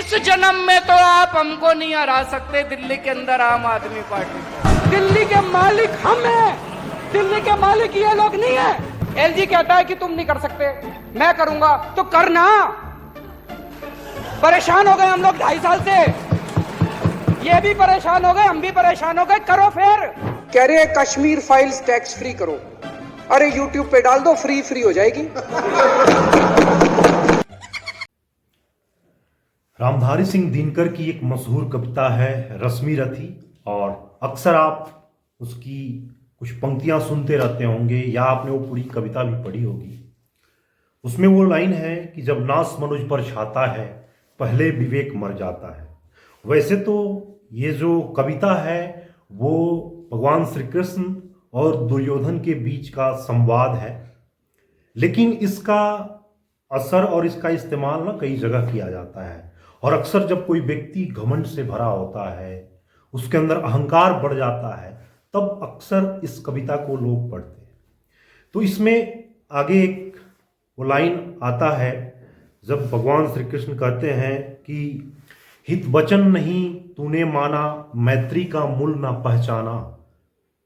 इस जन्म में तो आप हमको नहीं हरा सकते दिल्ली के अंदर आम आदमी पार्टी को। दिल्ली के मालिक हम हैं, दिल्ली के मालिक ये लोग नहीं है। एलजी कहता है कि तुम नहीं कर सकते, मैं करूंगा, तो करना। परेशान हो गए हम लोग 2.5 साल से, ये भी परेशान हो गए, हम भी परेशान हो गए, करो फिर। कह रहे हैं कश्मीर फाइल्स टैक्स फ्री करो, अरे यूट्यूब पे डाल दो, फ्री हो जाएगी। रामधारी सिंह दिनकर की एक मशहूर कविता है रश्मि रथी, और अक्सर आप उसकी कुछ पंक्तियां सुनते रहते होंगे या आपने वो पूरी कविता भी पढ़ी होगी। उसमें वो लाइन है कि जब नाश मनुज पर छाता है पहले विवेक मर जाता है। वैसे तो ये जो कविता है वो भगवान श्री कृष्ण और दुर्योधन के बीच का संवाद है, लेकिन इसका असर और इसका इस्तेमाल ना कई जगह किया जाता है। और अक्सर जब कोई व्यक्ति घमंड से भरा होता है, उसके अंदर अहंकार बढ़ जाता है, तब अक्सर इस कविता को लोग पढ़ते हैं। तो इसमें आगे एक वो लाइन आता है जब भगवान श्री कृष्ण कहते हैं कि हित वचन नहीं तूने माना, मैत्री का मूल ना पहचाना,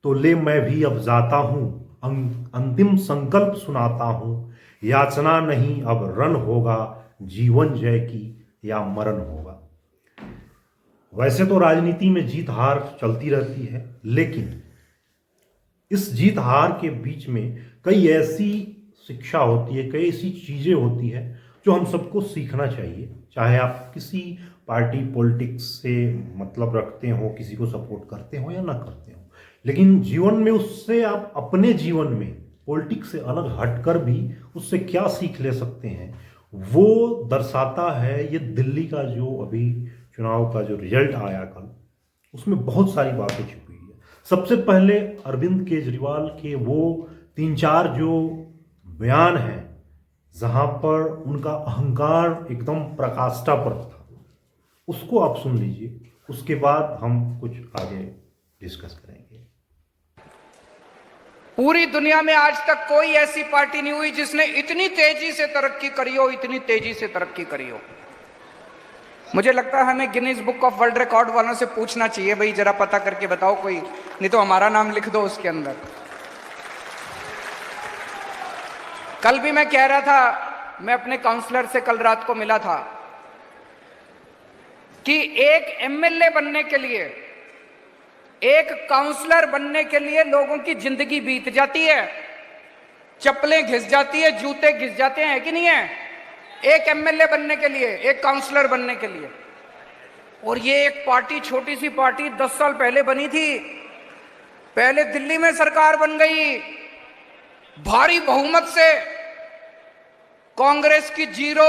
तो ले मैं भी अब जाता हूँ, अंतिम संकल्प सुनाता हूँ, याचना नहीं अब रण होगा, जीवन जय की या मरण होगा। वैसे तो राजनीति में जीत हार चलती रहती है, लेकिन इस जीत हार के बीच में कई ऐसी शिक्षा होती है, कई ऐसी चीजें होती है जो हम सबको सीखना चाहिए। चाहे आप किसी पार्टी पॉलिटिक्स से मतलब रखते हो, किसी को सपोर्ट करते हो या ना करते हो, लेकिन जीवन में उससे आप अपने जीवन में पॉलिटिक्स से अलग हटकर भी उससे क्या सीख ले सकते हैं, वो दर्शाता है ये दिल्ली का जो अभी चुनाव का जो रिजल्ट आया कल, उसमें बहुत सारी बातें छुपी हुई है। सबसे पहले अरविंद केजरीवाल के वो 3-4 जो बयान हैं जहां पर उनका अहंकार एकदम प्रकाष्ठा पर था, उसको आप सुन लीजिए, उसके बाद हम कुछ आगे डिस्कस करेंगे। पूरी दुनिया में आज तक कोई ऐसी पार्टी नहीं हुई जिसने इतनी तेजी से तरक्की करी हो, इतनी तेजी से तरक्की करी हो। मुझे लगता है हमें Guinness book of world record वालों से पूछना चाहिए, भाई जरा पता करके बताओ कोई, नहीं तो हमारा नाम लिख दो उसके अंदर। कल भी मैं कह रहा था, मैं अपने काउंसलर से कल रात को मिला था कि एक एमएलए बनने के लिए, एक काउंसलर बनने के लिए लोगों की जिंदगी बीत जाती है, चप्पलें घिस जाती है, जूते घिस जाते हैं, कि नहीं है? एक एमएलए बनने के लिए, एक काउंसलर बनने के लिए। और ये एक पार्टी, छोटी सी पार्टी 10 साल पहले बनी थी, पहले दिल्ली में सरकार बन गई भारी बहुमत से, कांग्रेस की 0,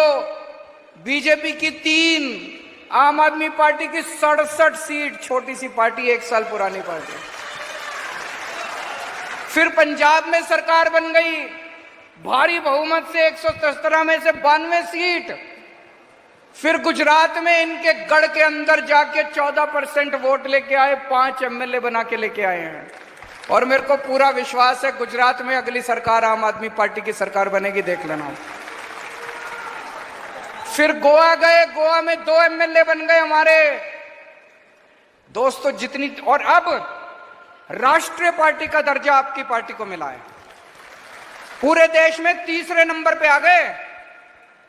बीजेपी की 3, आम आदमी पार्टी की 67 सीट, छोटी सी पार्टी, 1 साल पुरानी पार्टी। फिर पंजाब में सरकार बन गई भारी बहुमत से, 117 में से 92 सीट। फिर गुजरात में इनके गढ़ के अंदर जाके 14% वोट लेके आए, 5 एमएलए बना के लेके आए हैं। और मेरे को पूरा विश्वास है गुजरात में अगली सरकार आम आदमी पार्टी की सरकार बनेगी, देख लेना। फिर गोवा गए, गोवा में 2 एमएलए बन गए हमारे दोस्तों जितनी। और अब राष्ट्रीय पार्टी का दर्जा आपकी पार्टी को मिला है, पूरे देश में तीसरे नंबर पे आ गए।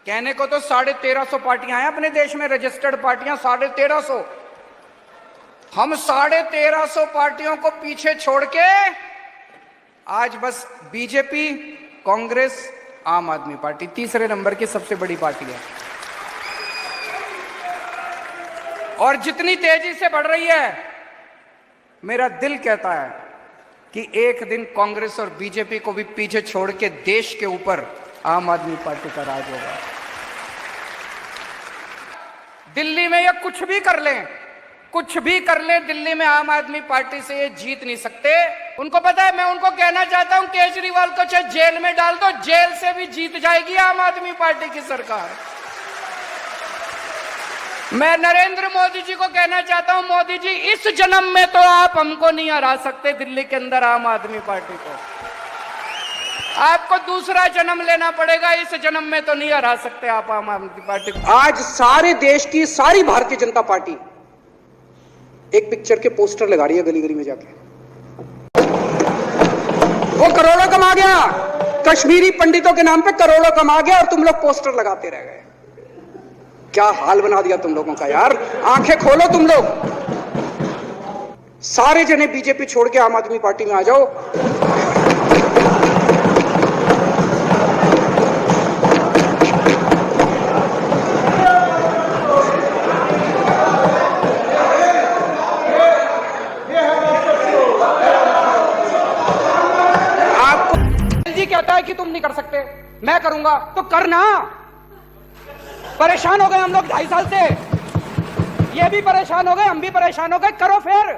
कहने को तो 1350 पार्टियां हैं अपने देश में, रजिस्टर्ड पार्टियां 1350। हम 1350 पार्टियों को पीछे छोड़ के आज बस बीजेपी, कांग्रेस, आम आदमी पार्टी तीसरे नंबर की सबसे बड़ी पार्टी है। और जितनी तेजी से बढ़ रही है, मेरा दिल कहता है कि एक दिन कांग्रेस और बीजेपी को भी पीछे छोड़ के देश के ऊपर आम आदमी पार्टी का राज होगा। दिल्ली में ये कुछ भी कर लें, कुछ भी कर लें, दिल्ली में आम आदमी पार्टी से ये जीत नहीं सकते। उनको पता है, मैं उनको कहना चाहता हूं केजरीवाल को चाहे जेल में डाल दो, जेल से भी जीत जाएगी आम आदमी पार्टी की सरकार। मैं नरेंद्र मोदी जी को कहना चाहता हूं, मोदी जी इस जन्म में तो आप हमको नहीं हरा सकते दिल्ली के अंदर आम आदमी पार्टी को। आपको दूसरा जन्म लेना पड़ेगा, इस जन्म में तो नहीं हरा सकते आप आम आदमी पार्टी को। आज सारे देश की सारी भारतीय जनता पार्टी एक पिक्चर के पोस्टर लगा रही है गली गली में जाके। वो करोड़ों कमा गया, कश्मीरी पंडितों के नाम पे करोड़ों कमा गया और तुम लोग पोस्टर लगाते रह गए। क्या हाल बना दिया तुम लोगों का यार। आंखें खोलो तुम लोग, सारे जने बीजेपी छोड़ के आम आदमी पार्टी में आ जाओ। कहता है कि तुम नहीं कर सकते, मैं करूंगा, तो करना। परेशान हो गए हम लोग 2.5 साल से, ये भी परेशान हो गए, हम भी परेशान हो गए। करो फिर,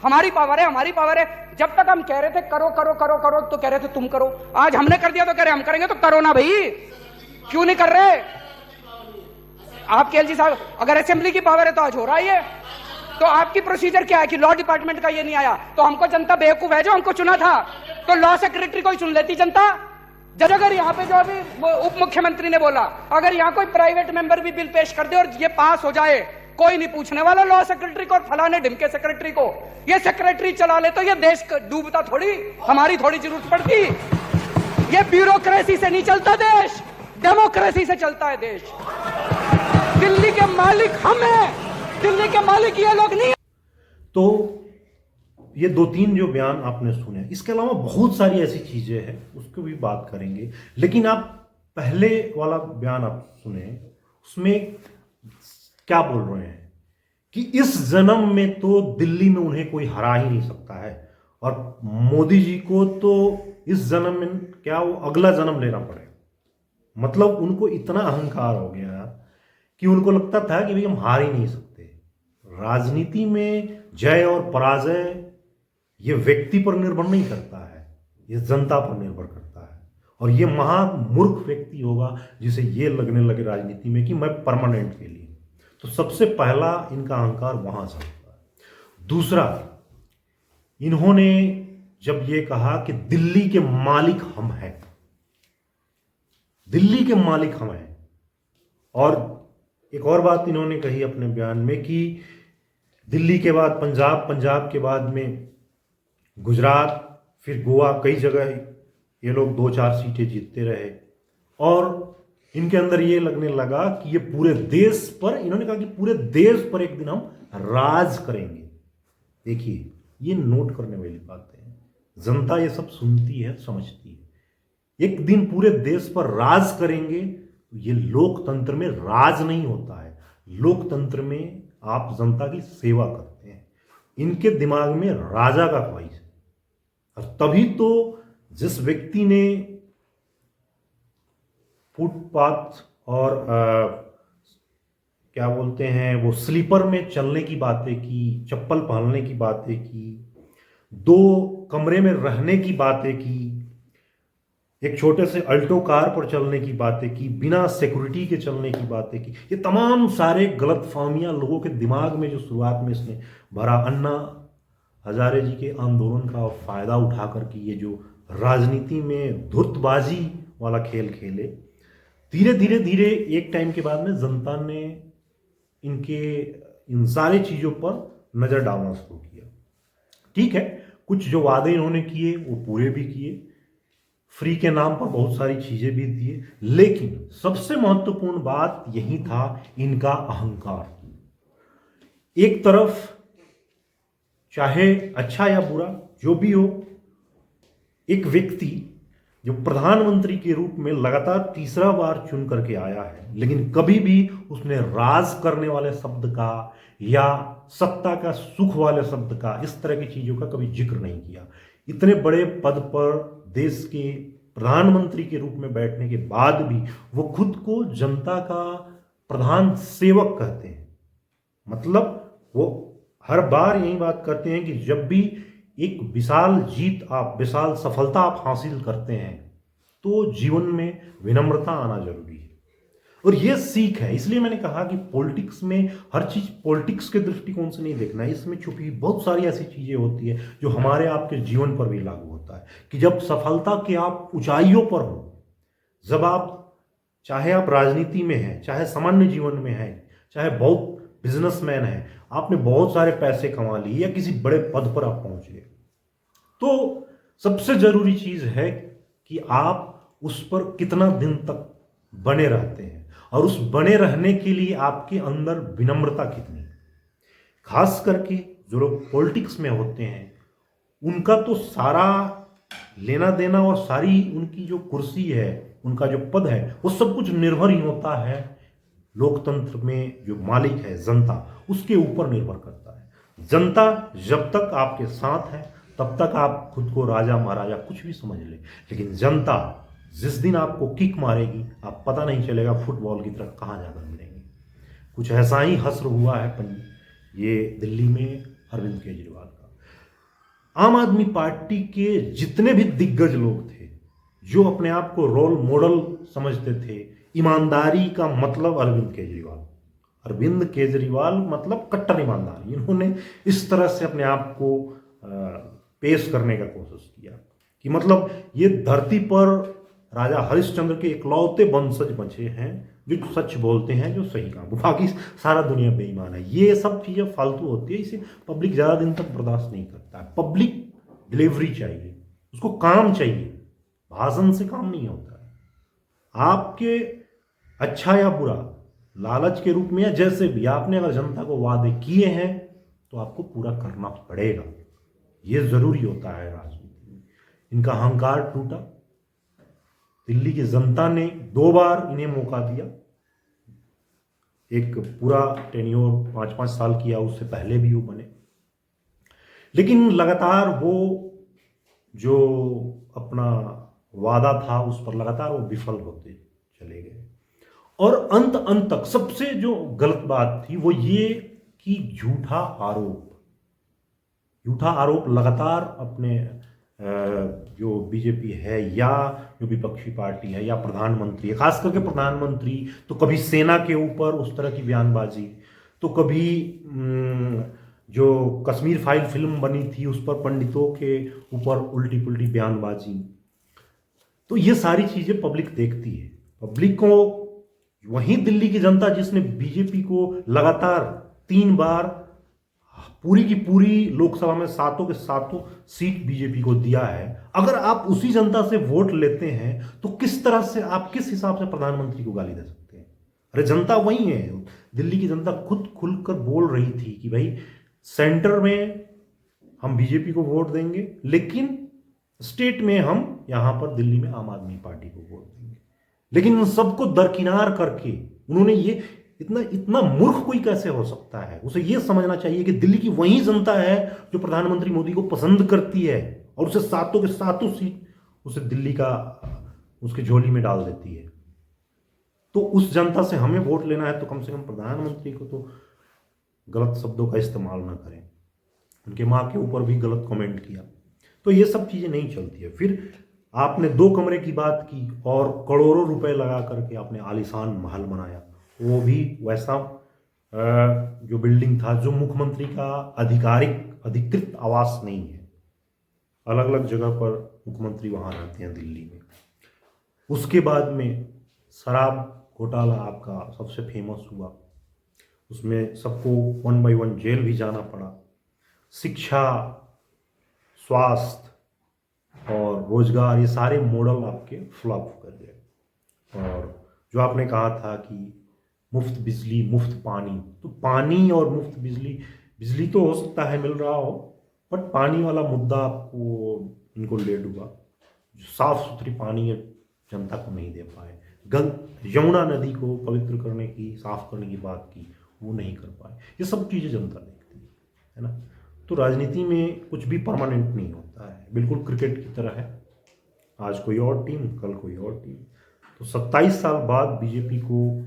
हमारी पावर है, हमारी पावर है। जब तक हम कह रहे थे करो करो करो करो तो कह रहे थे तुम करो, आज हमने कर दिया तो कह रहे हम करेंगे, तो करो ना भाई। क्यों नहीं कर रहे आप केएलजी साहब? अगर असेंबली की पावर है तो आज हो रहा है ये। तो आपकी प्रोसीजर क्या है कि लॉ डिपार्टमेंट का ये नहीं आया तो हमको जनता बेवकूफ है जो हमको चुना था, तो लॉ सेक्रेटरी को ही चुन लेती जनता। जब अगर यहाँ पे जो अभी उप मुख्यमंत्री ने बोला, अगर यहाँ कोई प्राइवेट मेंबर भी बिल पेश कर दे और ये पास हो जाए, कोई नहीं पूछने वाला लॉ सेक्रेटरी को और फलाने ढिमके सेक्रेटरी को। ये सेक्रेटरी चला ले तो ये देश डूबता थोड़ी, हमारी थोड़ी जरूरत पड़ती। ये ब्यूरोक्रेसी से नहीं चलता देश, डेमोक्रेसी से चलता है देश। दिल्ली के मालिक हम हैं, दिल्ली के मालिक ये लोग नहीं। तो ये 2-3 जो बयान आपने सुने, इसके अलावा बहुत सारी ऐसी चीजें हैं, उसको भी बात करेंगे। लेकिन आप पहले वाला बयान आप सुने, उसमें क्या बोल रहे हैं कि इस जन्म में तो दिल्ली में उन्हें कोई हरा ही नहीं सकता है, और मोदी जी को तो इस जन्म में क्या वो अगला जन्म लेना पड़ेगा। मतलब उनको इतना अहंकार हो गया कि उनको लगता था कि भाई हम हार ही नहीं सकते। राजनीति में जय और पराजय ये व्यक्ति पर निर्भर नहीं करता है, ये जनता पर निर्भर करता है। और ये महामूर्ख व्यक्ति होगा जिसे ये लगने लगे राजनीति में कि मैं परमानेंट के लिए। तो सबसे पहला इनका अहंकार वहां से होता है। दूसरा, इन्होंने जब ये कहा कि दिल्ली के मालिक हम हैं, दिल्ली के मालिक हम हैं, और एक और बात इन्होंने कही अपने बयान में कि दिल्ली के बाद पंजाब, पंजाब के बाद में गुजरात, फिर गोवा, कई जगह ये लोग 2-4 सीटें जीतते रहे। और इनके अंदर ये लगने लगा कि ये पूरे देश पर, इन्होंने कहा कि पूरे देश पर एक दिन हम राज करेंगे। देखिए, ये नोट करने वाली बातें हैं, जनता ये सब सुनती है, समझती है। एक दिन पूरे देश पर राज करेंगे, ये लोकतंत्र में राज नहीं होता है। लोकतंत्र में आप जनता की सेवा करते हैं। इनके दिमाग में राजा का ख्वाहिश है। और तभी तो जिस व्यक्ति ने फुटपाथ और क्या बोलते हैं वो स्लीपर में चलने की बातें की, चप्पल पहनने की बातें की, 2 कमरे में रहने की बातें की, एक छोटे से अल्टो कार पर चलने की बातें की, बिना सिक्योरिटी के चलने की बातें की, ये तमाम सारे गलतफहमियां लोगों के दिमाग में जो शुरुआत में इसने भरा, अन्ना हजारे जी के आंदोलन का फायदा उठा करके ये जो राजनीति में धुर्तबाजी वाला खेल खेले, धीरे धीरे धीरे एक टाइम के बाद में जनता ने इन सारी चीज़ों पर नज़र डालना शुरू किया। ठीक है, कुछ जो वादे इन्होंने किए वो पूरे भी किए, फ्री के नाम पर बहुत सारी चीज़ें भी दिए, लेकिन सबसे महत्वपूर्ण बात यही था इनका अहंकार। एक तरफ चाहे अच्छा या बुरा जो भी हो, एक व्यक्ति जो प्रधानमंत्री के रूप में लगातार तीसरा बार चुन करके आया है, लेकिन कभी भी उसने राज करने वाले शब्द का या सत्ता का सुख वाले शब्द का, इस तरह की चीज़ों का कभी जिक्र नहीं किया। इतने बड़े पद पर देश के प्रधानमंत्री के रूप में बैठने के बाद भी वो खुद को जनता का प्रधान सेवक कहते हैं। मतलब वो हर बार यही बात करते हैं कि जब भी एक विशाल जीत आप, विशाल सफलता आप हासिल करते हैं तो जीवन में विनम्रता आना जरूरी है। और ये सीख है। इसलिए मैंने कहा कि पॉलिटिक्स में हर चीज पॉलिटिक्स के दृष्टिकोण से नहीं देखना है, इसमें छुपी बहुत सारी ऐसी चीजें होती है जो हमारे आपके जीवन पर भी लागू होता है। कि जब सफलता के आप ऊंचाइयों पर हो, जब आप चाहे आप राजनीति में हैं, चाहे सामान्य जीवन में हैं, चाहे बहुत बिजनेसमैन हैं, आपने बहुत सारे पैसे कमा लिए या किसी बड़े पद पर आप पहुंच गए, तो सबसे जरूरी चीज है कि आप उस पर कितना दिन तक बने रहते हैं, और उस बने रहने के लिए आपके अंदर विनम्रता कितनी। खास करके जो लोग पॉलिटिक्स में होते हैं, उनका तो सारा लेना देना और सारी उनकी जो कुर्सी है, उनका जो पद है, वो सब कुछ निर्भर ही होता है लोकतंत्र में जो मालिक है जनता, उसके ऊपर निर्भर करता है। जनता जब तक आपके साथ है तब तक आप खुद को राजा महाराजा कुछ भी समझ ले, लेकिन जनता जिस दिन आपको किक मारेगी, आप पता नहीं चलेगा फुटबॉल की तरफ कहाँ जाकर मिलेंगे। कुछ ऐसा ही हश्र हुआ है ये दिल्ली में अरविंद केजरीवाल का। आम आदमी पार्टी के जितने भी दिग्गज लोग थे, जो अपने आप को रोल मॉडल समझते थे, ईमानदारी का मतलब अरविंद केजरीवाल मतलब कट्टर ईमानदारी, इन्होंने इस तरह से अपने आप को पेश करने का कोशिश किया कि मतलब ये धरती पर राजा हरिश्चंद्र के इकलौते वंशज बचे हैं जो सच बोलते हैं, जो सही काम, बाकी सारा दुनिया बेईमान है। ये सब चीज़ें फालतू होती है, इसे पब्लिक ज़्यादा दिन तक बर्दाश्त नहीं करता है। पब्लिक डिलीवरी चाहिए, उसको काम चाहिए, भाषण से काम नहीं होता है। आपके अच्छा या बुरा, लालच के रूप में या जैसे भी, आपने अगर जनता को वादे किए हैं तो आपको पूरा करना पड़ेगा। ये जरूरी होता है राजनीति में। इनका अहंकार टूटा, दिल्ली की जनता ने 2 बार इन्हें मौका दिया, एक पूरा टेन्योर 5-5 साल किया, उससे पहले भी वो बने, लेकिन लगातार वो जो अपना वादा था उस पर लगातार वो विफल होते चले गए। और अंत तक सबसे जो गलत बात थी वो ये कि झूठा आरोप लगातार अपने जो बीजेपी है या जो विपक्षी पार्टी है या प्रधानमंत्री है, खास करके प्रधानमंत्री, तो कभी सेना के ऊपर उस तरह की बयानबाजी, तो कभी जो कश्मीर फाइल फिल्म बनी थी उस पर पंडितों के ऊपर उल्टी पुल्टी बयानबाजी। तो ये सारी चीजें पब्लिक देखती है। पब्लिक को वहीं दिल्ली की जनता जिसने बीजेपी को लगातार 3 बार पूरी की पूरी लोकसभा में 7 के 7 सीट बीजेपी को दिया है, अगर आप उसी जनता से वोट लेते हैं तो किस तरह से आप किस हिसाब से प्रधानमंत्री को गाली दे सकते हैं? अरे जनता वही है। दिल्ली की जनता खुद खुलकर बोल रही थी कि भाई सेंटर में हम बीजेपी को वोट देंगे, लेकिन स्टेट में हम यहां पर दिल्ली में आम आदमी पार्टी को वोट देंगे। लेकिन उन सबको दरकिनार करके उन्होंने ये इतना मूर्ख कोई कैसे हो सकता है? उसे यह समझना चाहिए कि दिल्ली की वही जनता है जो प्रधानमंत्री मोदी को पसंद करती है और उसे 7 के 7 सीट उसे दिल्ली का उसके झोली में डाल देती है। तो उस जनता से हमें वोट लेना है तो कम से कम प्रधानमंत्री को तो गलत शब्दों का इस्तेमाल ना करें। उनके माँ के ऊपर भी गलत कमेंट किया, तो ये सब चीज़ें नहीं चलती है। फिर आपने 2 कमरे की बात की और करोड़ों रुपए लगा करके आपने आलीशान महल बनाया, वो भी वैसा जो बिल्डिंग था जो मुख्यमंत्री का अधिकृत आवास नहीं है। अलग अलग जगह पर मुख्यमंत्री वहाँ रहते हैं दिल्ली में। उसके बाद में शराब घोटाला आपका सबसे फेमस हुआ, उसमें सबको 1 by 1 जेल भी जाना पड़ा। शिक्षा, स्वास्थ्य और रोजगार, ये सारे मॉडल आपके फ्लॉप कर गए। और जो आपने कहा था कि मुफ्त बिजली, मुफ्त पानी, तो पानी और मुफ्त बिजली तो हो सकता है मिल रहा हो, बट पानी वाला मुद्दा आपको इनको ले डूबा। साफ सुथरी पानी जनता को नहीं दे पाए। यमुना नदी को पवित्र करने की, साफ करने की बात की, वो नहीं कर पाए। ये सब चीज़ें जनता देखती है ना। तो राजनीति में कुछ भी परमानेंट नहीं होता है, बिल्कुल क्रिकेट की तरह है, आज कोई और टीम, कल कोई और टीम। तो 27 साल बाद बीजेपी को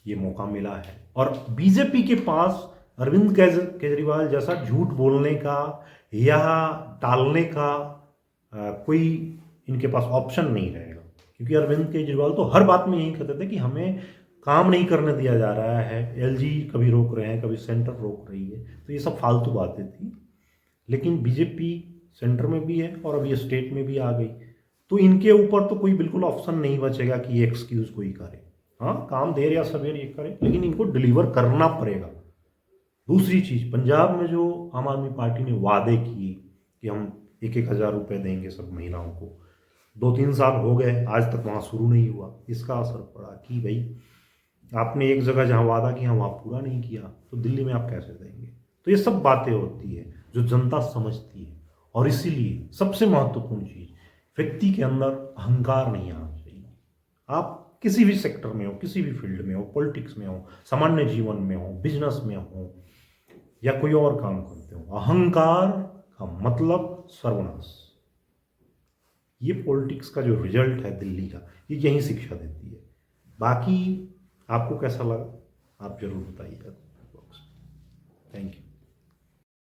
ये मौका मिला है और बीजेपी के पास अरविंद केजरीवाल जैसा झूठ बोलने का या टालने का कोई इनके पास ऑप्शन नहीं रहेगा, क्योंकि अरविंद केजरीवाल तो हर बात में यही कहते थे कि हमें काम नहीं करने दिया जा रहा है, एलजी कभी रोक रहे हैं, कभी सेंटर रोक रही है, तो ये सब फालतू बातें थी। लेकिन बीजेपी सेंटर में भी है और अब ये स्टेट में भी आ गई, तो इनके ऊपर तो कोई बिल्कुल ऑप्शन नहीं बचेगा कि ये एक्सक्यूज कोई करे। हाँ, काम देर या सवेर ये करे, लेकिन इनको डिलीवर करना पड़ेगा। दूसरी चीज, पंजाब में जो आम आदमी पार्टी ने वादे किए कि हम 1,000 रुपये देंगे सब महिलाओं को, 2-3 साल हो गए, आज तक वहाँ शुरू नहीं हुआ। इसका असर पड़ा कि भाई आपने एक जगह जहाँ वादा किया वहाँ पूरा नहीं किया, तो दिल्ली में आप कैसे देंगे। तो ये सब बातें होती है जो जनता समझती है, और इसीलिए सबसे महत्वपूर्ण चीज, व्यक्ति के अंदर अहंकार नहीं आना चाहिए। आप किसी भी सेक्टर में हो, किसी भी फील्ड में हो, पॉलिटिक्स में हो, सामान्य जीवन में हो, बिजनेस में हो, या कोई और काम करते हो, अहंकार का मतलब सर्वनाश। ये पॉलिटिक्स का जो रिजल्ट है दिल्ली का, ये यही शिक्षा देती है। बाकी आपको कैसा लगा आप जरूर बताइएगा। Thank you.